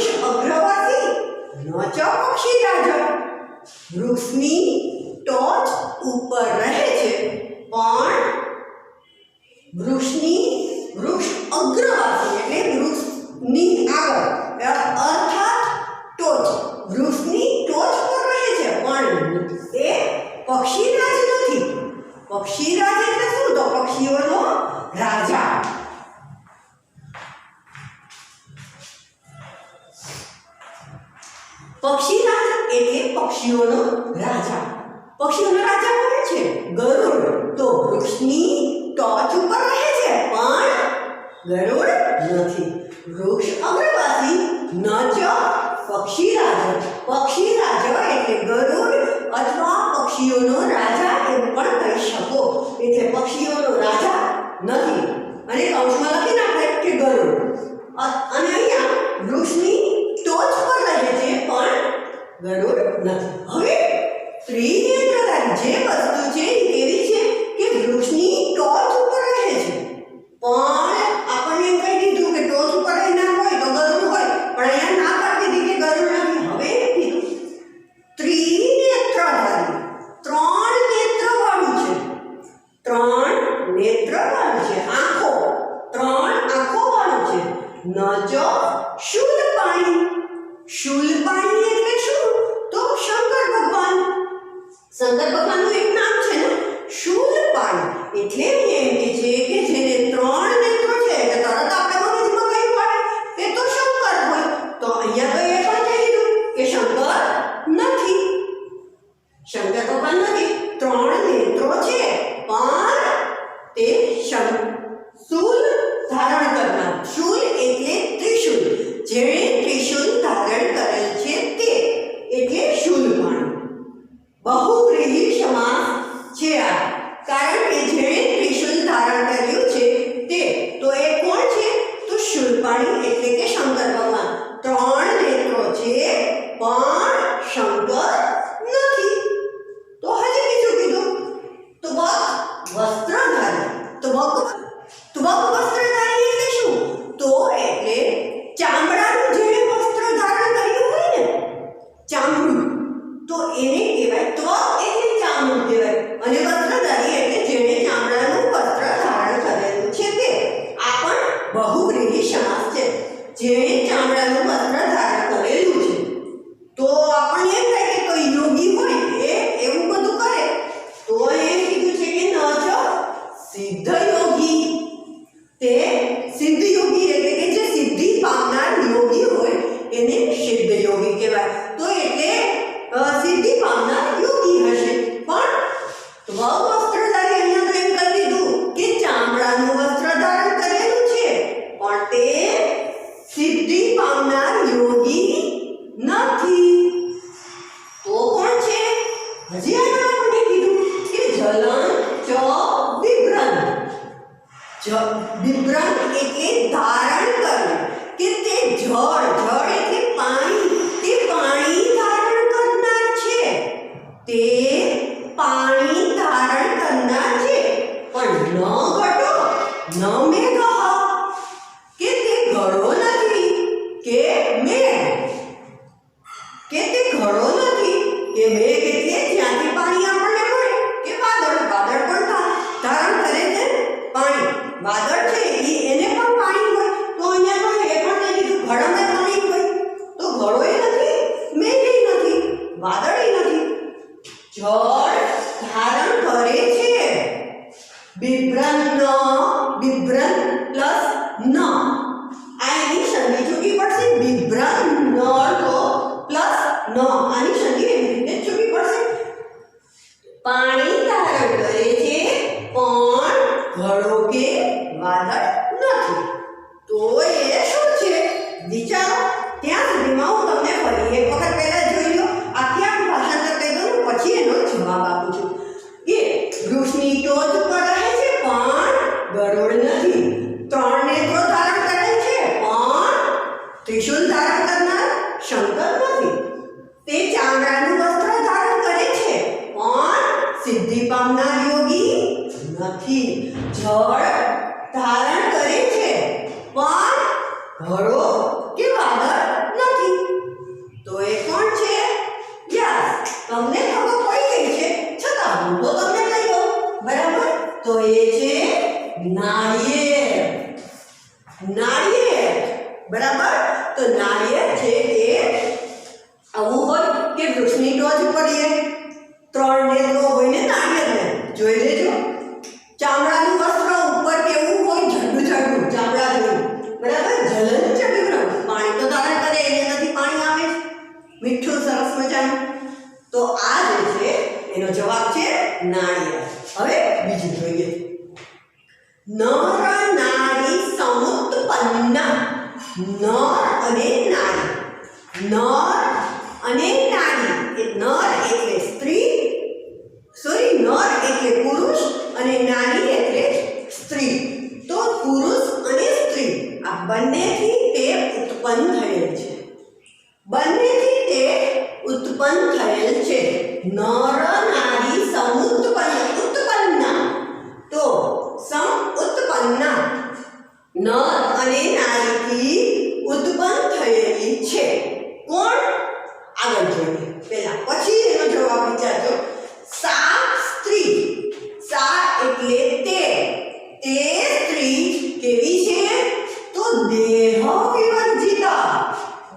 વૃક્ષ અગ્રવાસી ન ચ પક્ષીરાજ। વૃક્ષની ટોચ ઉપર રહે છે પણ વૃક્ષ અગ્રવાસી એટલે વૃક્ષની આગળ અર્થાત ટોચ, વૃક્ષની ટોચ પર રહે છે પણ એ પક્ષીરાજ નથી। પક્ષીરાજ એટલે શું? તો પક્ષીઓનો રાજા। પક્ષીરાજ એટલે પક્ષીઓનો રાજા। પક્ષીઓનો રાજા કોણ છે? ગરુડ। તો વૃક્ષની ટોચ ઉપર રહે છે પણ ગરુડ નથી। વૃક્ષ અગ્રવાસી ન ચ પક્ષીરાજ। પક્ષીરાજ એટલે ગરુડ અથવા પક્ષીઓનો રાજા એમ પણ કહી શકો। એટલે પક્ષીઓનો રાજા નથી અને કૌંસમાં લખી નાખે કે ગરુડ, અને અહીંયા વૃક્ષની ટોચ પર રહે છે પણ ગરુડ નથી। હવે ત્રિનેત્રધારી જે વસ્તુ છે એ કેવી છે કે વૃક્ષની ટોચ ઉપર રહે છે પણ આપણને એમ કહી દીધું કે ટોચ ઉપર રહેનાર હોય તો ગરુડ હોય, પણ અહીંયા ના પાડી દીધી કે ગરુડ નથી। હવે એમ કીધું ત્રિનેત્રધારી, ત્રણ નેત્રવાળું છે, ત્રણ નેત્રવાળું છે, આંખો, ત્રણ આંખોવાળું છે। ન ચ શૂલપાણી। શૂલપાણી એટલે શું? તો શંકર ભગવાન। શંકર ભગવાનનું એક નામ છે ને શૂલપાણી। એટલે એમ કે છે કે જેને ત્રણ નેત્રો છે એટલે તરત આપણે મગજમાં કઈ પડે કે તો શંકર હોય। તો અહીંયા તો એ પણ કહી દીધું કે શંકર નથી, શંકર ભગવાન નથી। ત્રણ નેત્રો છે પણ તે શૂલ ધારણ કરનાર। શૂલ એટલે ત્રિશૂલ, જેણે ત્રિશૂલ ધારણ કરેલ છે તે એટલે શૂલપાણી। બહુવ્રીહિ સમાસ છે આ, કારણ કે જેણે ત્રિશૂલ ધારણ કર્યું છે તે, તો એ કોણ છે? તો શૂલપાણી એટલે કે શંકર ભગવાન। ત્રણ નેત્રો છે પણ શંકર નથી। તો હજી બીજું કીધું ત્વક વસ્ત્રધારી। ત્વક વસ્ત્રધારી એટલે શું? તો એટલે ચામડાનું જેણે વસ્ત્ર ધારણ કર્યું હોય ને, ચામડું, તો એને કહેવાય ત્વક એટલે ચામડું કહેવાય, અને વસ્ત્રધારી એટલે જેણે ચામડાનું વસ્ત્ર ધારણ કરેલું છે તે। આ પણ બહુવ્રીહિ સમાસ છે, જેણે ચામડાનું વસ્ત્ર ધારણ કરેલું છે। તો આપણને એમ થાય કે કોઈ યોગી હોય એ એવું બધું કરે, તો એ કીધું છે કે ન ચ સિદ્ધ યોગી। તે સિદ્ધ યોગી એટલે કે જે સિદ્ધિ પામનાર યોગી હોય એને સિદ્ધ યોગી કહેવાય। તો એટલે સિદ્ધિ પામનાર યોગી હશે। પણ ત્વક વસ્ત્રધારી અહીંયા તો એમ કરી દીધું કે ચામડાનું વસ્ત્ર ધારણ કરેલું છે પણ તે સિદ્ધિ પામનાર યોગી નથી। તો કોણ છે? હજી આગળ આપણે કીધું કે જલન ચ વિભ્રન। વિભ્રન એટલે ધારણ કરવું, કે તે જળ એટલે પાણી, તે પાણી ધારણ કરનાર છે, તે પાણી ધારણ કરનાર છે પણ ન ઘટો ન મેઘ, કે તે ઘડો નથી કે મેઘ, કે તે ઘડો નથી કે મેઘ એટલે જ્યાંથી પાણી આપણને મળે, કે વાદળ પણ ધારણ કરે છે પાણી। વાદળ છે એને પણ પાણી હોય, તો અહીંયા તો એ પણ કહી દીધું ઘડામાં પાણી હોય, તો ઘડો એ નથી, મેઘ એ નથી, વાદળ એ નથી, જળ ધારણ કરે છે। બિભ્રન પ્લસ ન, આ એની સંધિ ચૂકી પડશે। બિભ્રન ન તો પ્લસ ન, આની સંધિ એવી રીતે ચૂકી પડશે। પાણી ધારણ કરે છે પણ ઘડો કે વાદળ નથી, તો એ શું છે? વિચારો। ત્યાં સુધીમાં હું તમને ફરી એક વખત પહેલા જોઈ લો, આખી આખું ભાષાંતર કહી દઉં પછી એનો જવાબ આપું છું કે વૃક્ષની ટોચ પર રહે છે પણ ગરુડ નથી। ત્રણ નેત્રો ધારણ કરે છે પણ ત્રિશૂલ ધારણ કરનાર શંકર નથી। તે ચામડાનું વસ્ત્ર ધારણ કરે છે પણ સિદ્ધિ પામનાર યોગી નથી। જળ ધારણ કરે છે પણ ઘડો કે વાદળ નથી। છે નાળિયેર. નાળિયેર બરાબર. તો નાળિયેર છે એ આવું હોય કે વૃક્ષની ટોચ ઉપર એ 3 નેત્રો હોય ને નાળિયેરને જોઈ લેજો. ચામડાનું વસ્ત્ર ઉપર કેવું હોય? જાડું જાડું ચામડા જેવું બરાબર. જલન ચક્ર પાણી તો ધારણ કરે એનાથી પાણી આવે મીઠું સરસ મજાનું. તો આ જે છે એનો જવાબ છે નાળિયેર. હવે બીજું જોઈએ. નર નારી સમુત્પન્ન. નર અને નારી. નર અને નારી. નર એટલે સ્ત્રી, સોરી, નર એટલે પુરુષ અને નારી એટલે સ્ત્રી. તો પુરુષ અને સ્ત્રી આ બંનેથી તે ઉત્પન્ન થયેલ છે. બંનેથી તે ઉત્પન્ન થયેલ છે. નર નારી સમુત્પન્ન. ઉત્પન્ન તો સમ ઉત્પન્ન નર અને નારીથી ઉત્પન્ન થયેલી છે. કોણ? આગળ જોઈએ પહેલા, પછી એનો જવાબ વિચારજો. સા સ્ત્રી. સા એટલે તે. તે સ્ત્રી કેવી છે? તો દેહ વિવર્જિતા.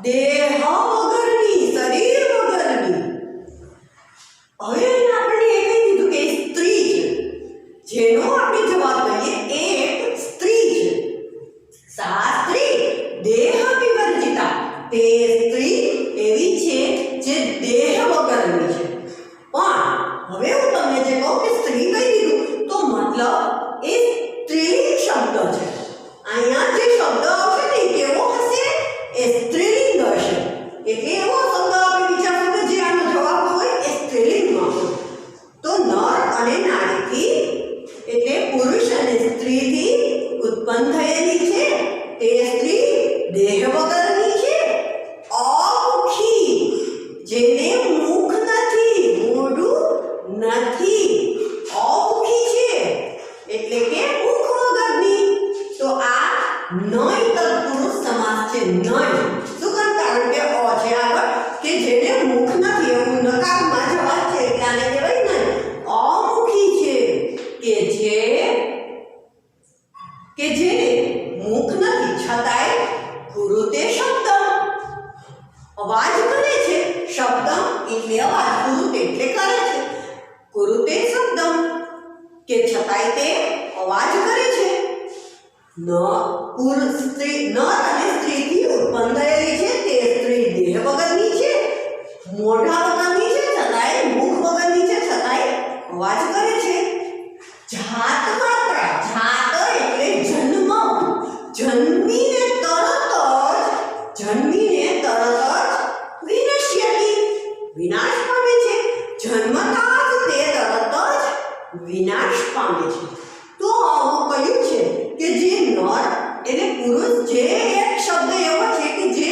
દેહ વગરની, શરીર વગરની. હવે આપણે એ કહી દીધું કે સ્ત્રી છે. જેનો આપણે જવાબ લઈએ એ એક સ્ત્રી છે. સા સ્ત્રી દેહ વિવર્જિતા. તે સ્ત્રી એવી છે જે દેહ વગરની છે. પણ હવે હું તમને જે કહું કે સ્ત્રી કહી દીધું તો મતલબ એ સ્ત્રીલિંગ શબ્દ છે. અહીંયા જે શબ્દ આવશે ને કેવો હશે? એ સ્ત્રીલિંગ હશે. એટલે એવો શબ્દ આપણે વિચારશું કે જે આનો જવાબ હોય એ સ્ત્રીલિંગમાં હોય. તો નર અને નારીથી એટલે પુરુષ અને સ્ત્રીથી ઉત્પન્ન થયેલી છે. તે સ્ત્રી દેહ વગરની છે. અમુખી, જેને મુખ નથી, મોઢું નથી, અમુખી છે એટલે કે મુખ વગરની. તો આ નય તત્પુરુષ સમાસ છે. નય શું કામ? કારણ કે અ છે આગળ કે જેને મુખ નથી, એવું નકારમાં જવાબ છે એટલે આને કહેવાય નય. અમુખી છે કે જેને મુખ નથી છતાંય કુરુતે શબ્દ અવાજ કરે છે. શબ્દ એટલે અવાજ, કુરુતે એટલે કરે છે. કુરુતે શબ્દ કે છતાંય તે અવાજ કરે છે. નર અને સ્ત્રીથી ઉત્પન્ન થયેલી છે. તે સ્ત્રી દેહ વગરની છે, મોઢા વગરની છે, છતાંય મુખ વગરની છે, છતાંય અવાજ કરે છે. જાત માત્ર. જાત એટલે જન્મ. જન્મીને તરત જ વિનશ્યતિ, વિનાશ પામે છે. જન્મતા જ તે તરત જ વિનાશ પામે છે. તો આવું કયું છે કે જે નર એટલે પુરુષ, જે એક શબ્દ એવો છે કે જે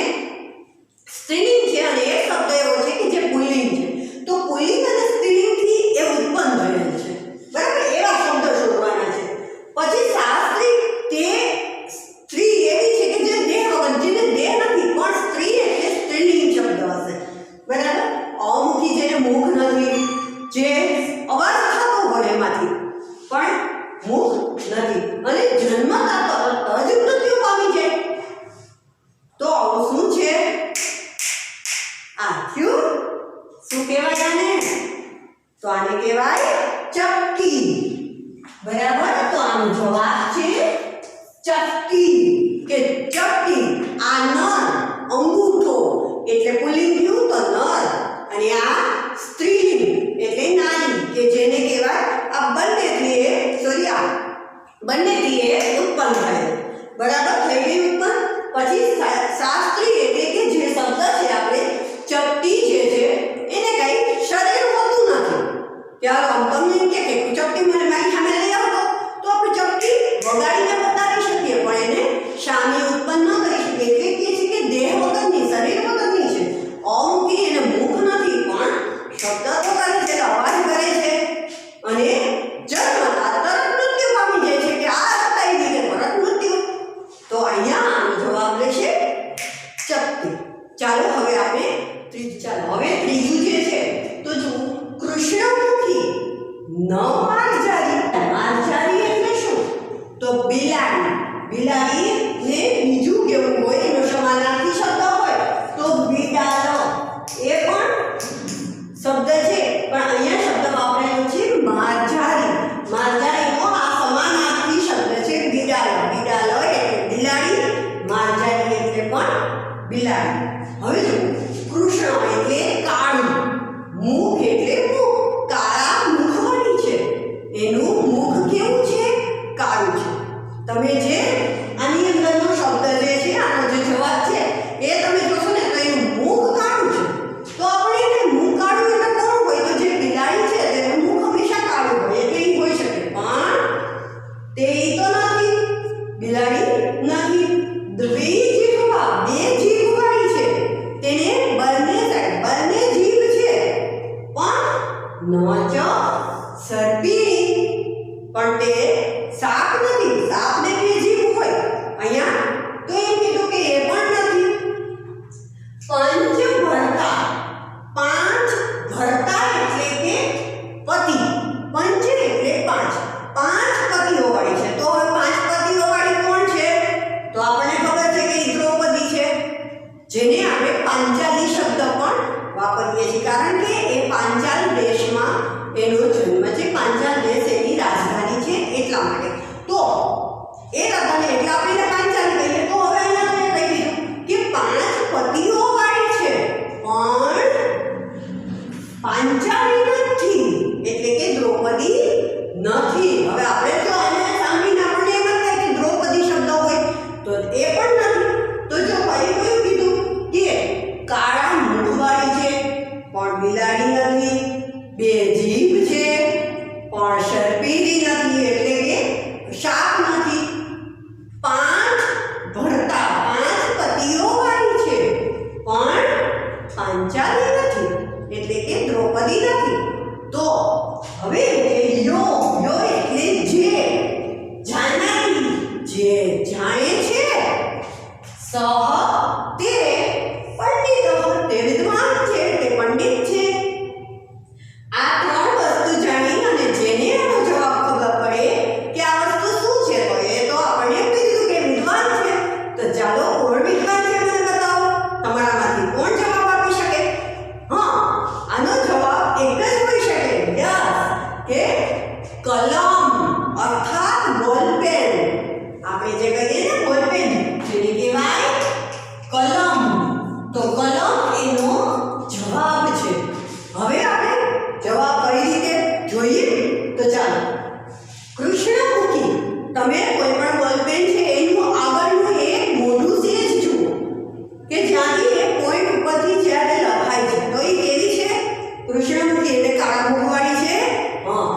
સ્ત્રીલિંગ છે અને એક શબ્દ એવો છે કે જે પુલ્લિંગ છે. તો પુલ્લિંગ અને સ્ત્રીલિંગથી એ ઉત્પન્ન થયેલ છે. બરાબર. એવા શબ્દ શોધવાના છે. પછી શાસ્ત્રી, તે સ્ત્રી એવી છે કે જે દેહ વગર, જેને દેહ નથી પણ સ્ત્રી એટલે સ્ત્રીલિંગ શબ્દ હશે. બરાબર. અમુખી જેને મુખ નથી, જે અવાજ થતો હોય એમાંથી પણ મુખ નથી અને જન્મતા તરત જ મૃત્યુ પામી જાય. તો આવું શું છે? આ થયું. શું કહેવાય આને? તો આને કહેવાય ચક્કી. બરાબર. તો આનો જવાબ છે ચક્કી કે ચક્કી. આ નર, અંગૂઠો એટલે પુલ્લિંગ થયું તો નર, અને આ સ્ત્રીલિંગ એટલે નારી કે જેને કહેવાય આ બંનેથી એ ઉત્પન્ન થાય. બરાબર. થઈ ગઈ ઉત્પન્ન. પછી શાસ્ત્રી એટલે કે જે શબ્દ છે આપણે ચપટી જે છે એને કઈ શરીર હોતું નથી. ત્યારે આમ તમને એમ કે ચપટી મને મારી સામે લઈ આવો તો આપણે ચપટી વગાડીને બતાવી શકીએ, પણ એને સામે ઉત્પન્ન ન કરી શકીએ. એટલે કે છે કે દેહ વગરની, શરીર વગરની છે. અમુખી, એને મુખ નથી પણ શબ્દ તો કરે છે, અવાજ કરે છે અને જન્મતા તરત મૃત્યુ પામી જાય છે કે આ બતાવી દીધે તરત મૃત્યુ. તો અહીંયા આનો જવાબ રહેશે ચપટી. ચાલો હવે આપણે ત્રીજું જે છે તો જો કૃષ્ણમુખી, ન માર્જારી, બિલાડીને બીજું કેવું હોય એનો સમાનાર્થી શબ્દ હોય તો બિડાલો એ પણ શબ્દ છે, પણ અહીંયા શબ્દ વાપરેલો છે માર્જારી. માર્જારીનો આ સમાનાર્થી શબ્દ છે બિડાલો. બિડાલો એટલે બિલાડી, માર્જારી એટલે પણ બિલાડી. હવે જો કૃષ્ણ એટલે કાળું, મુખ એટલે મુખ, કાળા મુખવાળી છે, એનું મુખ કેવું છે? કાળું છે. તમે જે આની અંદરનો શબ્દ જે છે, આનો જે જવાબ છે એ તમે જોશો ને તો એનું મુખ કાળું છે. તો આપણે એને મુખ કાળું એટલે કોણ હોય? તો જે બિલાડી છે તેનું મુખ હંમેશા કાળું હોય એટલે એ હોઈ શકે, પણ તે તો નથી. બિલાડી નથી. દ્વિજીહવા, બે જીભ વાળી છે, તેને બંને સાઈડ બંને જીભ છે, પણ નચ સર્પી, પણ તે સાપ નથી. સાપને બે જીભ હોય અહીંયા તો એમ કીધું કે એ પણ નથી. પંચ ભરતા, પાંચ ભરતા એટલે કે પતિ, પંચ એટલે પાંચ, પાંચ પતિઓ વાળી છે. તો હવે પાંચ પતિઓ વાળી કોણ છે? તો આપણને ખબર છે કે દ્રૌપદી છે, જેને આપણે પાંચાલી શબ્દ પણ વાપરીએ છીએ, કારણ કે એ પાંચાલ દેશમાં એનો જન્મ છે. પાંચાલ દેશ એની રાજધાની છે એટલા માટે. તો એ રાજધાની એટલે આપણે એને પાંચાલી કહીએ. તો હવે અહીંયા તમે કહી દીધું કે પાંચ પતિઓ વાળી છે, પણ પાંચાલી નથી એટલે કે દ્રૌપદી નથી. હવે આપણે જો આને સાંભળીને આપણને એમ થાય કે દ્રૌપદી શબ્દ હોય તો એ પણ નથી. તો જો ફરી કયું કીધું કે કાળા મુખવાળી છે પણ બિલાડી નથી, બે જીભ છે પણ શર્પીલી નથી એટલે કે સાપ નથી, પાંચ ભરતા, પાંચ પતિઓ વાળી છે પણ પાંચાલી નથી એટલે કે દ્રૌપદી નથી. તો હવે યો, યો એટલે જે જાણનારી, જે જાણે છે. સહ તે પંડિત, તે વિદ્વાન છે, તે પંડિત છે. આ ત્રણ વસ્તુ જાણી અને જેને આનો જવાબ ખબર પડે કે આ વસ્તુ શું છે તો એ તો આપણે કીધું કે વિદ્વાન છે. તો ચાલો કોણ વિદ્વાન છે મને બતાવો. તમારામાંથી કોણ જવાબ આપી શકે? હા, આનો જવાબ એક જ હોઈ શકે. યસ, કે કલમ અર્થાત બોલપેન. આપણે જે કહીએ ને બોલપેન, જેને કહેવાય કલમ. તો કલમ એનો જવાબ છે. હવે આપણે જવાબ કઈ રીતે જોઈએ તો ચાલો. કૃષ્ણમુખી, તમે કોઈ પણ બોલપેન છે એનું આગળનું એક મોઢું સેજ જુઓ કે જ્યાંથી એ પોઈન્ટ ઉપરથી જ્યારે લખાય છે તો એ કેવી છે? કૃષ્ણમુખી એટલે કાળા મુખવાળી છે. હા,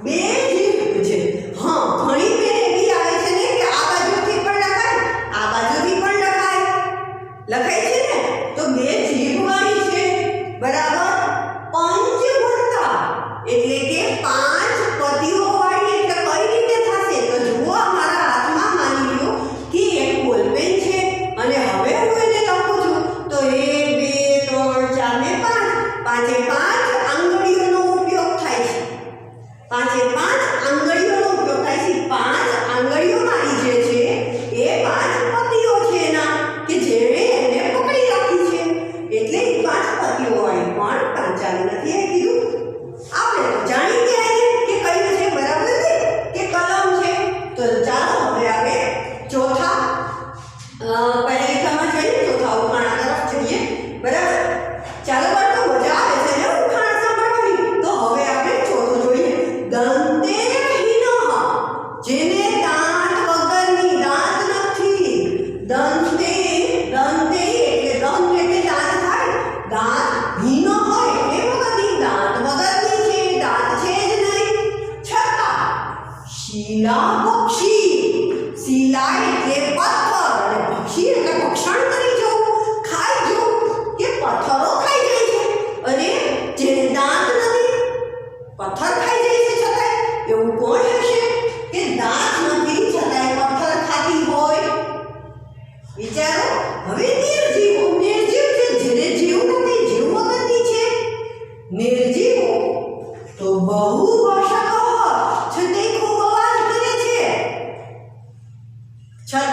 બે જીભ છે. હા, ઘણી પેન એવી આવે છે ને કે આ બાજુથી પણ લખાય, આ બાજુથી પણ લખાય છે ને, તો બે જીભ વાળી છે. બરાબર. પંચ ભરતા એટલે કે પાંચ પતિઓ વાળી એટલે કઈ રીતે થશે? તો જુઓ, અમારા હાથમાં માની લો કે એક બોલપેન છે અને હવે હું એને લખું છું તો 1 2 3 4 ને 5, પાંચે પાંચ આંગળીઓનો ઉપયોગ થાય છે. પાંચે પાંચ આંગળીઓનો ઉપયોગ થાય છે. પાંચ આંગળીઓ મારી જે છે એ પાંચ પતિઓ છે એના કે જેણે એને પકડી રાખી છે એટલે એ પાંચ પતિઓ વાળી પણ પાંચાલી નથી. એ કીધું આપણે તો જાણી ગયા કે કયું છે, બરાબર છે કે કલમ છે. તો ચાલો હવે આપણે ચોથા પહેલા લેખામાં જઈએ, ચોથા ઉખાણા તરફ જઈએ. બરાબર. ચાલો બાળકો, મજા આવે છે ને ઉખાણા સાંભળવાની. તો હવે આપણે ચોથું જોઈએ. દંતેહીનઃ, જેને દાંત વગરની, દાંત નથી. દંતે, દંતે એટલે દંત એટલે દાંત થાય, દાંત હીન હોય એટલે વગરની, દાંત વગરની છે, દાંત છે જ નહીં. છતાં શીલા પક્ષી, શીલા એટલે પથ્થર અને પક્ષી એટલે ભક્ષણ કરી જવું, ખાઈ જવું કે પથ્થરો ખાઈ જાય છે. અને જેને દાંત નથી પથ્થર ખાઈ જાય છે છતાંય એવું કોણ હશે કે દાંત નથી છતાંય પથ્થર ખાતી હોય? વિચારો. હવે નિર્જીવો, નિર્જીવ છે જેને જીવ નથી, જીવ વગરની છે. નિર્જીવો તો બહુભાષક, છતાંય ખૂબ અવાજ કરે છે. છતાં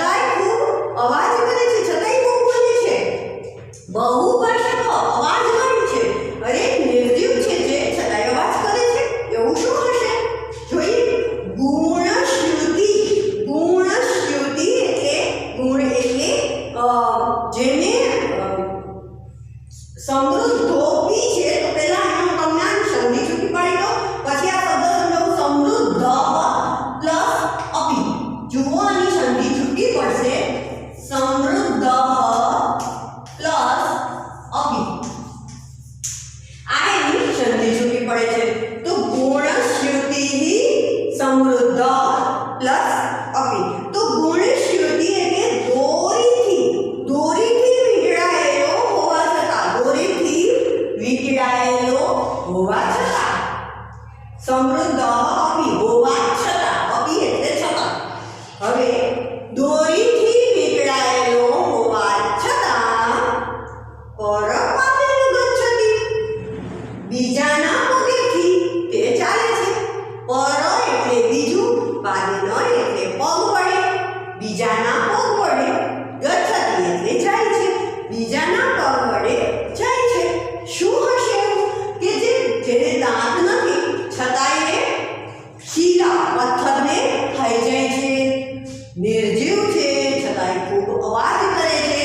નિર્જીવ છે છતાંય ખૂબ અવાજ કરે છે.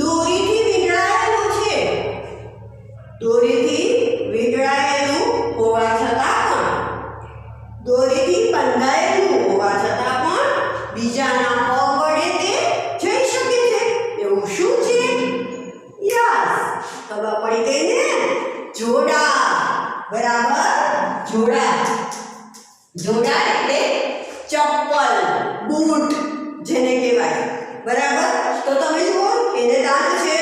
દોરીથી વીંટળાયેલું છે. દોરીથી વીંટળાયેલું હોવા છતાં પણ, દોરીથી બંધાયેલું હોવા છતાં પણ બીજાના પગ વડે તે જઈ શકે છે. એવું શું છે? યસ, ખબર પડી ગઈ ને? જોડા. બરાબર, જોડા. જોડા એટલે ચપ્પલ, બૂટ જેને કહેવાય. બરાબર. તો તમે જુઓ, એને દાંત છે,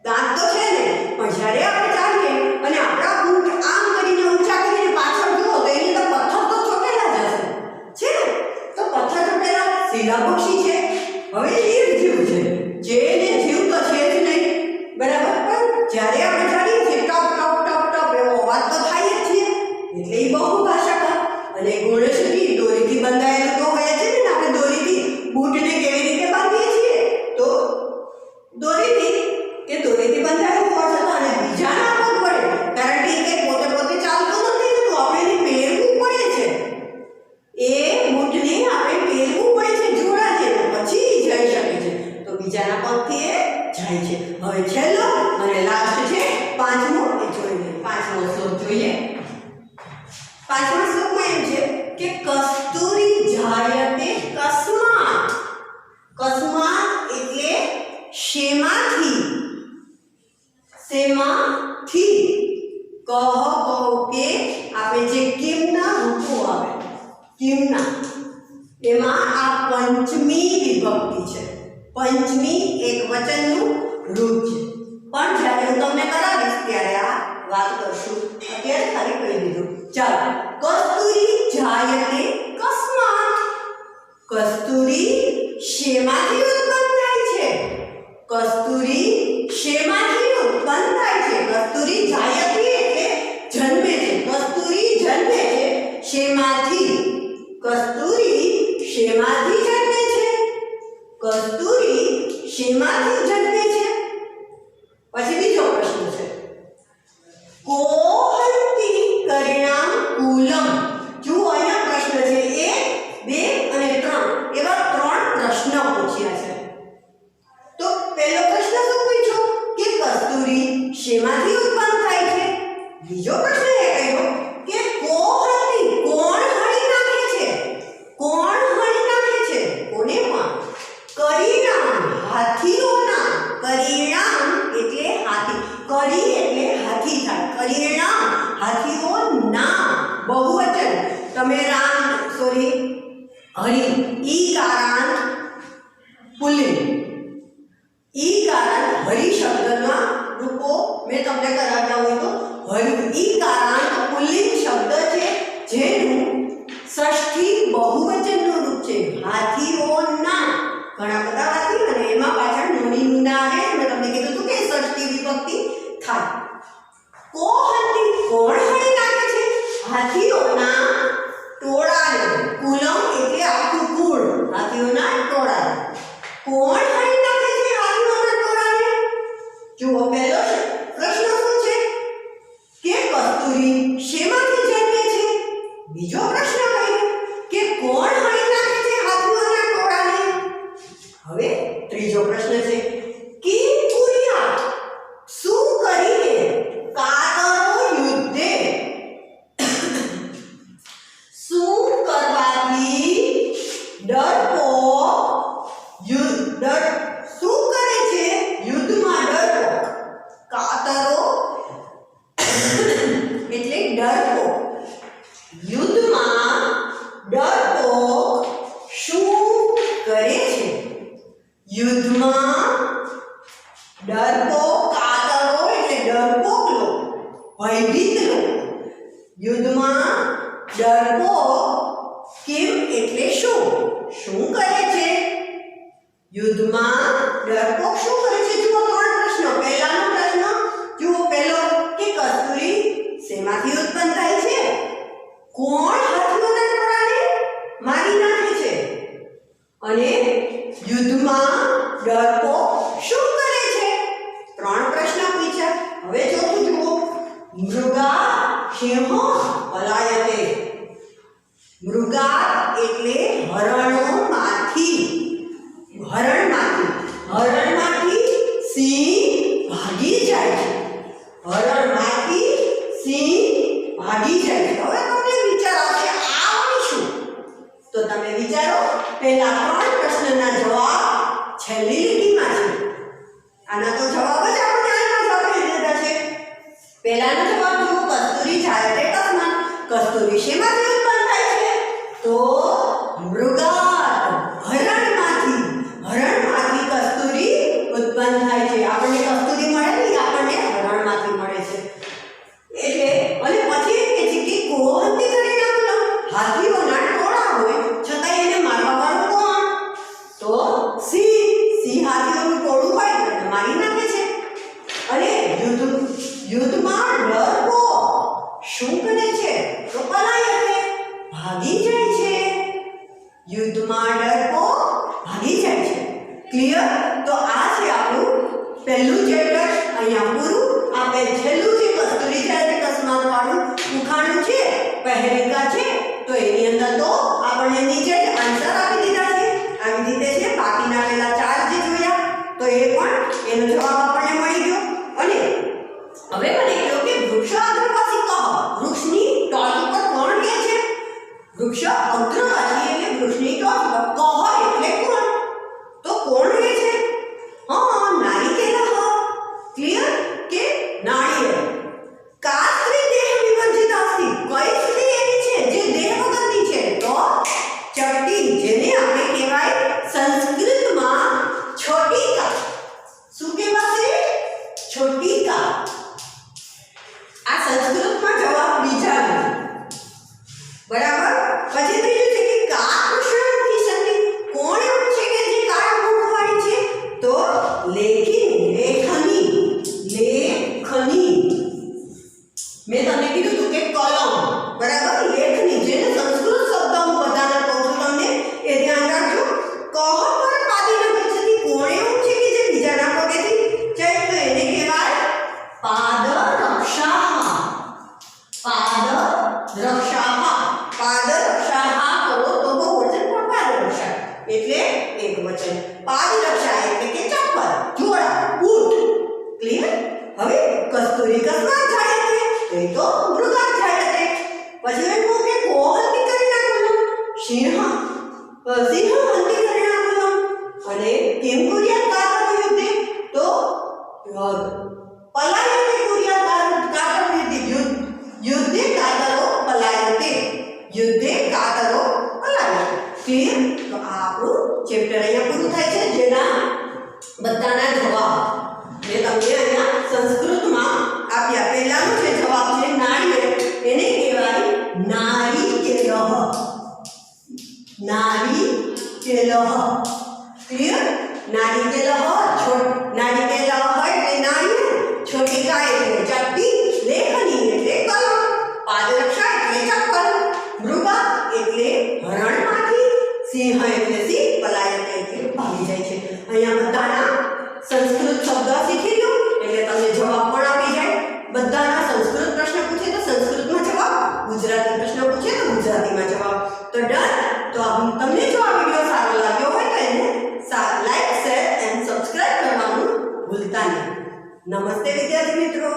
દાંત તો છે ને, પણ જ્યારે આપણે ચાલીએ અને આપણા બૂટ આમ કરીને ઊંચા કરીને પાછળ જુઓ તો એની તો પથ્થર તો ચોટેલા જ હશે, છે ને? તો પથ્થર ચોટેલા સીધા પક્ષી છે. હવે નિર્જીવ છે, જેને જીવ તો છે જ નહીં. બરાબર. પણ જ્યારે આપણે ચાલીએ છીએ ટપ ટપ ટપ ટપ એવો અવાજ તો થાય જ છે, એટલે એ બહુભાષાકાર. અને ગુણસુતી દોરીથી બંધાયેલું તો હોય છે ને, આપણે દોરીથી બૂટને કેવી રીતે બાંધીએ છીએ? તો દોરીથી બંધાયેલું હોવા છતાં અને બીજાના પગ વડે, કારણ કે એ પોતે પોતે ચાલતો નથી તો આપણે એને પહેરવું પડે છે. એ બૂટને આપણે પહેરવું પડે છે જોડા જેવું, પછી જઈ શકે છે. તો બીજાના પગથી એ જાય છે. હવે છેલ્લો અને લાસ્ટ છે પાંચમો, એ જોઈએ. પાંચમો શ્લોક જોઈએ. પાંચમા શ્લોકમાં એમ છે કે કસ્તુરી જાયતે કસ્માત. કસ્માત એટલે શેમાંથી, શેમાંથી. કહો કે આપણે જે કિમના રૂપો આવે, કિમના, એમાં આ પંચમી વિભક્તિ છે. પંચમી એક વચનનું રૂપ છે. પણ જ્યારે હું તમને કરાવીશ ત્યારે આ વાત કરશું. અત્યારે ખાલી કહી દીધું. ચાલો. કસ્તુરી જાયતે કસ્માત. કસ્તુરી શેમાંથી ઉત્પન્ન થાય છે? કસ્તુરી શેમાંથી ઉત્પન્ન થાય છે? કસ્તુરી જાયતે એટલે જન્મે છે. કસ્તુરી જન્મે છે શેમાંથી? કસ્તુરી શેમાંથી જન્મે છે? કસ્તુરી શેમાંથી જન્મે છે? પછી બીજો પ્રશ્ન છે, કોહંતી કરિણામ કુલમ. જુઓ, અહીંયા પ્રશ્ન છે 1, 2 અને 3 એવા 3 પ્રશ્ન પૂછ્યા છે. તો પહેલો પ્રશ્ન શું પૂછ્યો કે કસ્તુરી શેમાંથી ઉત્પન્ન થાય છે? બીજો પ્રશ્ન એ કહ્યો કે કોહંતી, કોણ હળી નાખે છે? કોણ હળી નાખે છે? કોને પણ? કરિણામ, હાથીઓના. કરિણામ એટલે હાથી, કરી એટલે હાથી થાય. કરિણામ હાથીઓના બહુવચન. તમે હરિ, ઈકારાંત પુલ્લિંગ. ઈકારાંત હરિ શબ્દના રૂપો મેં તમને કરાવ્યા હોય તો હરિ ઈકારાંત પુલ્લિંગ શબ્દ છે, જેનું ષષ્ઠી બહુવચનનું રૂપ છે. હાથીઓના. ઘણા બધા હાથી અને એમાં પાછળ નોની નુના આવે. મેં તમને કીધું હતું કે ષષ્ઠી વિભક્તિ થાય. કોહંતી, કોણ હળી નાખે છે? હાથીઓના ટોળાને. કુલમ એટલે આખું કુળ, હાથીઓના ટોળાને. કોણ હળી નાખે છે હાથીઓના ટોળાને? જુઓ, પહેલો પ્રશ્ન શું છે કે કસ્તુરી શેમાંથી જન્મે છે? બીજો પ્રશ્ન કહ્યો કે કોણ હળી નાખે છે હાથીઓના ટોળાને? હવે ત્રીજો પ્રશ્ન છે કિમ કુર્યાત, શું કરીને? કાતરો યુદ્ધે, શું કરવાથી? ડરપોક, શું કરે છે યુદ્ધમાં? ડરપોક. કાતરો એટલે ડરપોક. યુદ્ધમાં ડરપોક શું કરે છે? યુદ્ધમાં ડરપોક, કાતરો એટલે ડરપોક લોકો, ભયભીત લોકો. યુદ્ધમાં ડરપોક કેમ એટલે શું કરે છે? યુદ્ધમાં ડરપોક શું કરે છે? જુઓ, 3 પ્રશ્નો. પહેલાનો પ્રશ્ન જુઓ, પહેલો કે કસ્તુરી શેમાંથી ઉત્પન્ન થાય છે? કોણ હાથીઓના ટોળાને મારી નાખે છે? અને યુદ્ધમાં ડરપોક શું કરે છે? 3 પ્રશ્ન પૂછ્યા. હવે ચોથું જુઓ, મૃગા સિંહ પલાયતે. મૃગા એટલે હરણો તમે વિચારો પહેલા 3 પ્રશ્નના જવાબ છેલ્લી લીટીમાં છે. આના તો જવાબ જ આપણે આમાં જ આપી દીધા છે. પહેલાનો જવાબ જુઓ, કસ્તુરી જાયતે કસ્માત. કસ્તુરી શેમાંથી ઉત્પન્ન થાય છે? તો મૃગાત, હરણમાંથી કસ્તુરી ઉત્પન્ન થાય છે. આપણને કસ્તુરી મળે ને, આપણને હરણમાંથી મળે છે. એટલે અને પછી એ છે કે કોહંતી કરીને આપલો હાથીઓના ટોળા હોય છતાં એને મારવા વાળું કોણ? તો સિંહ હાથીઓનું ટોળું હોય તો એને મારી નાખે છે. અને યુદ્ધમાં ડરપો શું કરે છે? તો પલાયતે, ભાગી જાય છે. યુદ્ધમાં ડરપો ભાગી જાય છે. ક્લિયર? તો આ છે આપણું પહેલું ચેપ્ટર અહીંયા પૂરું. આપણે છેલ્લું જે કસ્તુરી જાયતે કસ્માત વાળું ઉખાણું છે, પહેલિકા છે, તો એની અંદર તો આપણને નીચે જ આન્સર આપી દીધા છે. આવી રીતે છે બાકીના પેલા 4 જે જોયા તો એ પણ એનો જવાબ આપણને મળી ગયો. અને હવે મને કહો કે વૃક્ષ અગ્રવાસી કહો, વૃક્ષની ટોચ ઉપર કોણ રહે છે? વૃક્ષ અગ્રવાસી એટલે વૃક્ષની ટોચ પર, કહો એટલે કોણ? તો કોણ રહે છે? હા, નારિકેલ. ક્લિયર? કે નાળિયેર. કા સ્ત્રી દેહ વિવર્જિત અસ્તિ, કઈ સ્ત્રી એવી છે જે દેહ વગરની છે? તો ચપટી, જેને આપણે કહેવાય સંસ્કૃતમાં છોટી કા. શું કહેવાશે? છોટી કા. આ સંસ્કૃતમાં જવાબ બીજા છે. બરાબર? પછી ત્રીજું છે કે કા કૃષ્ણમુખી સંધિ, કોણ એવું છે કે જે કાળ મુખ વાળી છે? તો લેખની. મેં તમને કીધું હતું કે કલમ. બરાબર? લેખની, જેને સંસ્કૃત શબ્દ હું બધાને કહું છું તમને એ ધ્યાન રાખજો. કહ પર પાદીના ગચ્છતિ, કોણ એવું છે કે જે બીજાના પગેથી જાય? તો એને કહેવાય પાદરક્ષાહ. પાદરક્ષાહ કરો તો બહુવચન, પણ પાદરક્ષા એટલે એકવચન. પાદરક્ષા એટલે કે ચપ્પલ, જોડા, બૂટ. ક્લિયર? હવે કસ્તુરી કસ્માત જાયતે, એ તો મૃગાત જાયતે. પછી એમ કહું કે કોહંતી કરીને આપલો સિંહ હંતી કરીને આપલો. અને કેમ કુર્યાત કાતર યુદ્ધે? તો પલાયતે કુર્યાત કાતર યુદ્ધે કાતરો પલાયતે. યુદ્ધે કાતરો પલાયતે. ક્લિયર? તો આ આપણું ચેપ્ટર અહીંયા પૂરું થાય છે, જેના બધાના જવાબ મેં તમને અહીંયા સંસ્કૃતમાં આપ્યા. પહેલાનો જે જવાબ છે નાળિયેર, એને કહેવાય નારિકેલઃ. ક્લિયર? નારિકેલઃ, નારિકેલઃ એટલે નાળિયેર, છોટિકા એટલે ચપટી, લેખની એટલે કલમ, પાદરક્ષા એટલે ચપ્પલ, મૃગા એટલે હરણમાંથી, સિંહ એટલે સિંહ, પલાયતે એટલે ભાગી જાય છે. અહીંયા બધાના સંસ્કૃત શબ્દ શીખી લો એટલે તમને જવાબ પણ આપી જાય. બધાના સંસ્કૃત પ્રશ્ન પૂછે તો સંસ્કૃતમાં જવાબ, ગુજરાતી પ્રશ્ન પૂછે તો ગુજરાતીમાં જવાબ. તો ડન. તો તમને જો આ વિડિયો સારો લાગ્યો હોય તો એને લાઈક, શેર એન્ડ સબસ્ક્રાઇબ કરવાનું ભૂલતા નહીં. નમસ્તે વિદ્યાર્થી મિત્રો.